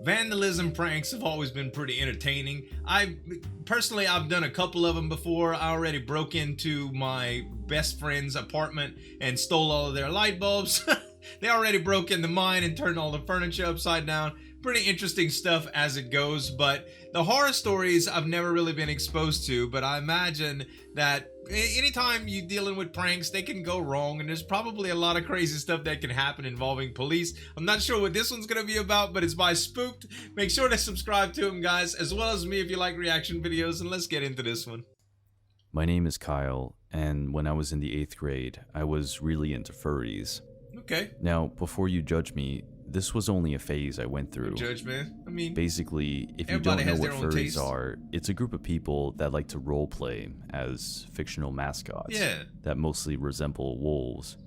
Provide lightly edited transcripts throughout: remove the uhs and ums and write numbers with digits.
Vandalism pranks have always been pretty entertaining. I've done a couple of them before. I already broke into my best friend's apartment and stole all of their light bulbs. They already broke into mine and turned all the furniture upside down. Pretty interesting stuff as it goes, but the horror stories I've never really been exposed to, but I imagine that anytime you're dealing with pranks, they can go wrong, and there's probably a lot of crazy stuff that can happen involving police. I'm not sure what this one's going to be about, but it's by Spooked. Make sure to subscribe to him, guys, as well as me if you like reaction videos, and let's get into this one. My name is Kyle, and when I was in the 8th grade, I was really into furries. Okay. Now, before you judge me, this was only a phase I went through. Judge, man. I mean, basically, if you don't know what furries are, it's a group of people that like to roleplay as fictional mascots that mostly resemble wolves.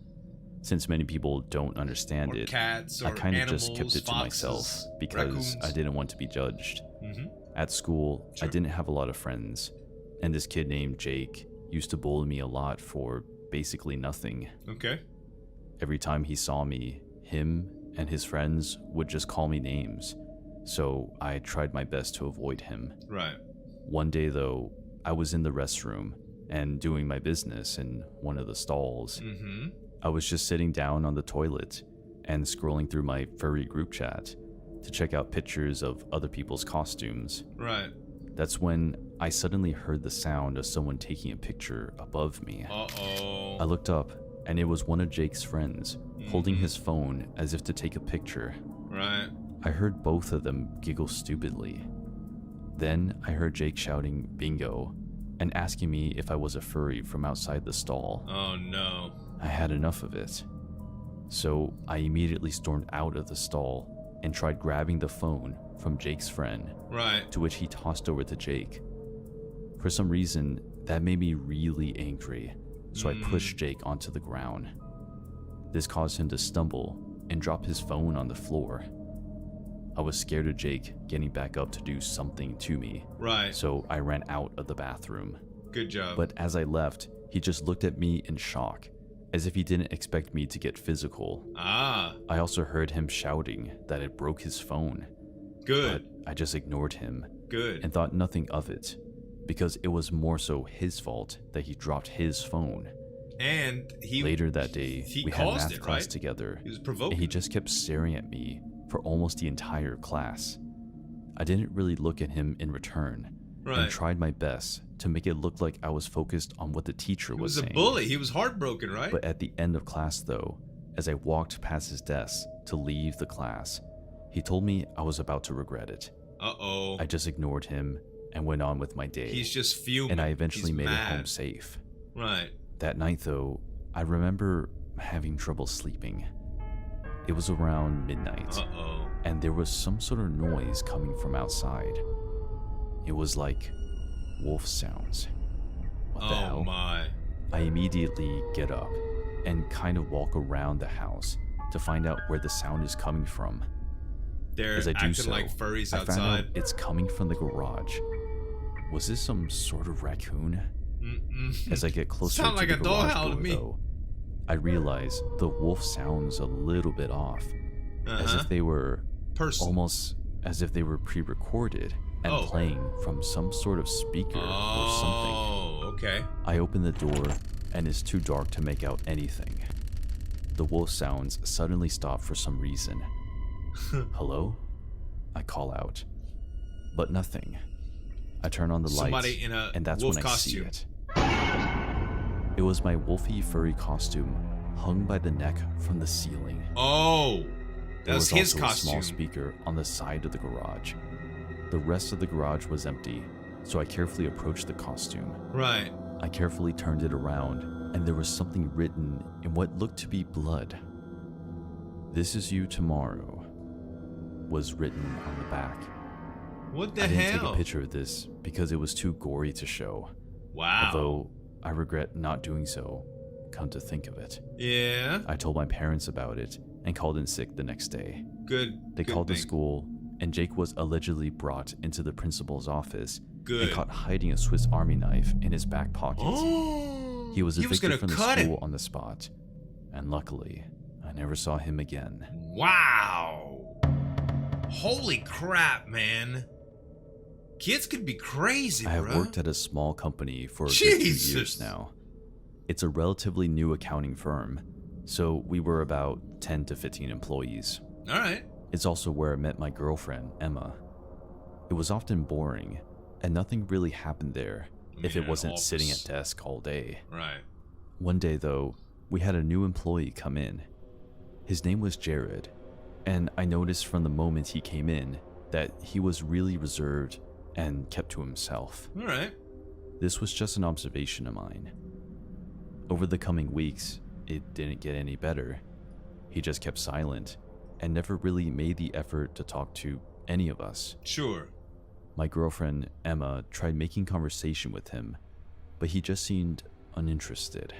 Since many people don't understand it, cats, I kind of just kept it to myself because raccoons. I didn't want to be judged. At school, I didn't have a lot of friends, and this kid named Jake used to bully me a lot for basically nothing. Okay. Every time he saw me, him and his friends would just call me names, so I tried my best to avoid him. Right. One day though, I was in the restroom and doing my business in one of the stalls. I was just sitting down on the toilet and scrolling through my furry group chat to check out pictures of other people's costumes. Right. That's when I suddenly heard the sound of someone taking a picture above me. Uh-oh. I looked up, and it was one of Jake's friends, holding his phone as if to take a picture. Right. I heard both of them giggle stupidly. Then I heard Jake shouting bingo and asking me if I was a furry from outside the stall. Oh no. I had enough of it. So I immediately stormed out of the stall and tried grabbing the phone from Jake's friend, right, to which he tossed over to Jake. For some reason, that made me really angry, so I pushed Jake onto the ground. This caused him to stumble and drop his phone on the floor. I was scared of Jake getting back up to do something to me, right, so I ran out of the bathroom. Good job. But as I left, he just looked at me in shock, as if he didn't expect me to get physical. Ah. I also heard him shouting that it broke his phone. Good. But I just ignored him. Good. And thought nothing of it, because it was more so his fault that he dropped his phone. And later that day, we had math class together, he was provoking. And he just kept staring at me for almost the entire class. I didn't really look at him in return, and tried my best to make it look like I was focused on what the teacher was saying. He was a bully. He was heartbroken, right? But at the end of class though, as I walked past his desk to leave the class, he told me I was about to regret it. Uh-oh. I just ignored him and went on with my day. He's just fuming. And I eventually made it home safe. Right. That night though, I remember having trouble sleeping. It was around midnight. Uh-oh. And there was some sort of noise coming from outside. It was like wolf sounds. What the hell? Oh my. I immediately get up and kind of walk around the house to find out where the sound is coming from. They're As I do acting so, like furries I outside. found out it's coming from the garage. Was this some sort of raccoon? As I get closer to the garage door, though, I realize the wolf sounds a little bit off, as if they were almost as if they were pre-recorded and playing from some sort of speaker or something. Oh, okay. I open the door, and it's too dark to make out anything. The wolf sounds suddenly stop for some reason. Hello? I call out, but nothing. I turn on the light, and that's when I see it. It was my wolfy furry costume hung by the neck from the ceiling. Oh, that's his costume. There was also a small speaker on the side of the garage. The rest of the garage was empty, so I carefully approached the costume. Right. I carefully turned it around, and there was something written in what looked to be blood. "This is you tomorrow," was written on the back. What the hell? I didn't take a picture of this because it was too gory to show. Wow. Although I regret not doing so, come to think of it. Yeah. I told my parents about it and called in sick the next day. Good. They called the school, and Jake was allegedly brought into the principal's office and caught hiding a Swiss Army knife in his back pocket. He was evicted from the school on the spot, and luckily, I never saw him again. Wow. Holy crap, man. Kids could be crazy, bro. I have worked at a small company for a good 2 Jesus. years now. It's a relatively new accounting firm, so we were about 10 to 15 employees. All right. It's also where I met my girlfriend, Emma. It was often boring, and nothing really happened there if it wasn't sitting at desk all day. Right. One day, though, we had a new employee come in. His name was Jared, and I noticed from the moment he came in that he was really reserved and kept to himself. All right. This was just an observation of mine. Over the coming weeks, it didn't get any better. He just kept silent and never really made the effort to talk to any of us. Sure. My girlfriend, Emma, tried making conversation with him, but he just seemed uninterested.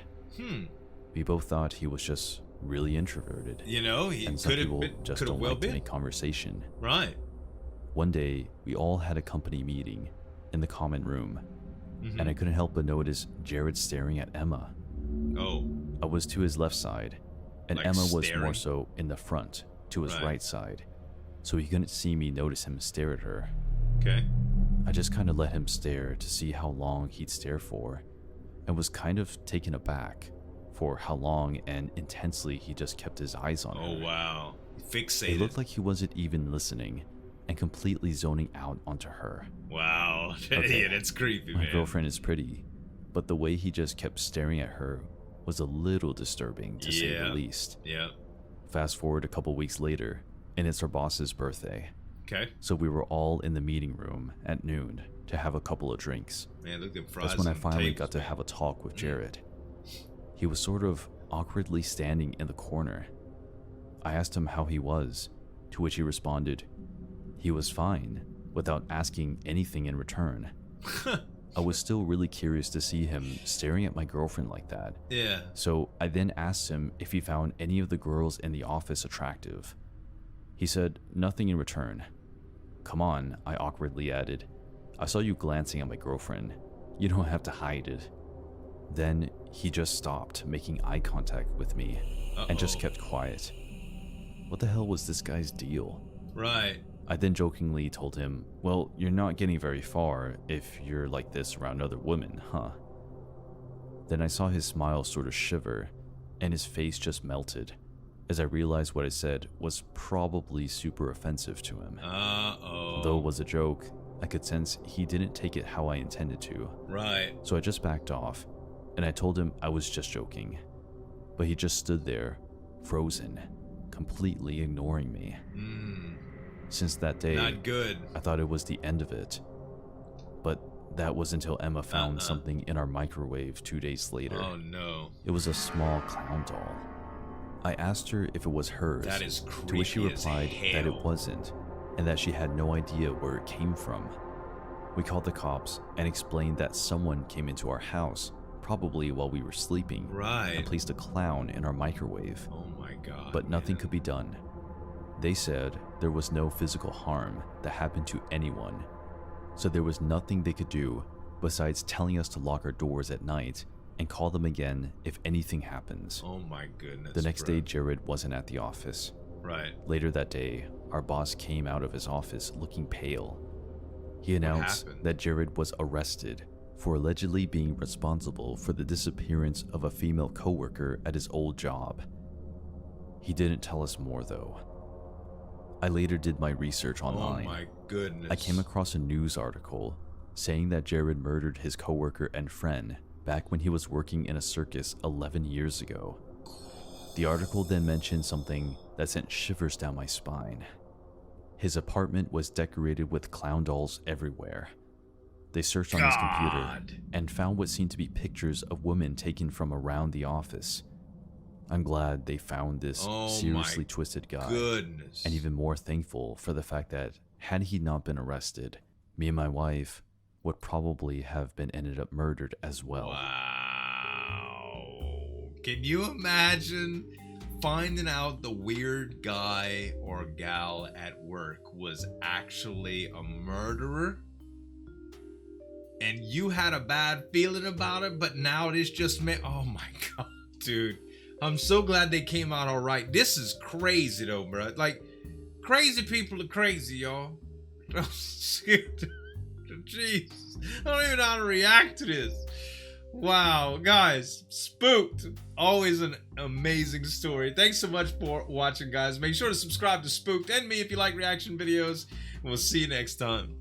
We both thought he was just really introverted. You know, he and some could people have just don't well like been. to make conversation. Right. One day, we all had a company meeting in the common room, and I couldn't help but notice Jared staring at Emma. Oh. I was to his left side, and Like Emma was staring? more so in the front, to his right side, so he couldn't see me notice him stare at her. Okay. I just kind of let him stare to see how long he'd stare for, and was kind of taken aback for how long and intensely he just kept his eyes on her. Oh, wow. Fixated. It looked like he wasn't even listening, and completely zoning out onto her. Wow. Okay. Yeah, that's creepy, My man. girlfriend is pretty, but the way he just kept staring at her was a little disturbing, to say the least. Yeah. Fast forward a couple weeks later, and it's our boss's birthday. Okay. So we were all in the meeting room at noon to have a couple of drinks. Man, look at fries. That's when I on finally tables, got to man. have a talk with Jared. He was sort of awkwardly standing in the corner. I asked him how he was, to which he responded, he was fine, without asking anything in return. I was still really curious to see him staring at my girlfriend like that. Yeah. So I then asked him if he found any of the girls in the office attractive. He said nothing in return. Come on, I awkwardly added. I saw you glancing at my girlfriend. You don't have to hide it. Then he just stopped making eye contact with me and just kept quiet. What the hell was this guy's deal? Right. I then jokingly told him, well, you're not getting very far if you're like this around other women, huh? Then I saw his smile sort of shiver, and his face just melted, as I realized what I said was probably super offensive to him. Uh-oh. Though it was a joke, I could sense he didn't take it how I intended to. Right. So I just backed off, and I told him I was just joking. But he just stood there, frozen, completely ignoring me. Since that day, Not good. I thought it was the end of it. But that was until Emma found something in our microwave 2 days later. Oh, no. It was a small clown doll. I asked her if it was hers, That is creepy to which she replied as that hell. it wasn't, and that she had no idea where it came from. We called the cops and explained that someone came into our house, probably while we were sleeping, Right. and placed a clown in our microwave. Oh, my God. But nothing man. could be done. They said there was no physical harm that happened to anyone, so there was nothing they could do besides telling us to lock our doors at night and call them again if anything happens. Oh, my goodness. The next bro. day, Jared wasn't at the office. Right. Later that day, our boss came out of his office looking pale. He announced happened? that Jared was arrested for allegedly being responsible for the disappearance of a female coworker at his old job. He didn't tell us more though. I later did my research online. Oh, my goodness. I came across a news article saying that Jared murdered his coworker and friend back when he was working in a circus 11 years ago. The article then mentioned something that sent shivers down my spine. His apartment was decorated with clown dolls everywhere. They searched on his computer and found what seemed to be pictures of women taken from around the office. I'm glad they found this seriously twisted guy. Goodness. And even more thankful for the fact that had he not been arrested, me and my wife would probably have been ended up murdered as well. Wow. Can you imagine finding out the weird guy or gal at work was actually a murderer? And you had a bad feeling about it, but now it is just me. Oh my God, dude. I'm so glad they came out all right. This is crazy though, bro. Like, Crazy people are crazy, y'all. Oh, shit. Jeez. I don't even know how to react to this. Wow, guys. Spooked. Always an amazing story. Thanks so much for watching, guys. Make sure to subscribe to Spooked and me if you like reaction videos. We'll see you next time.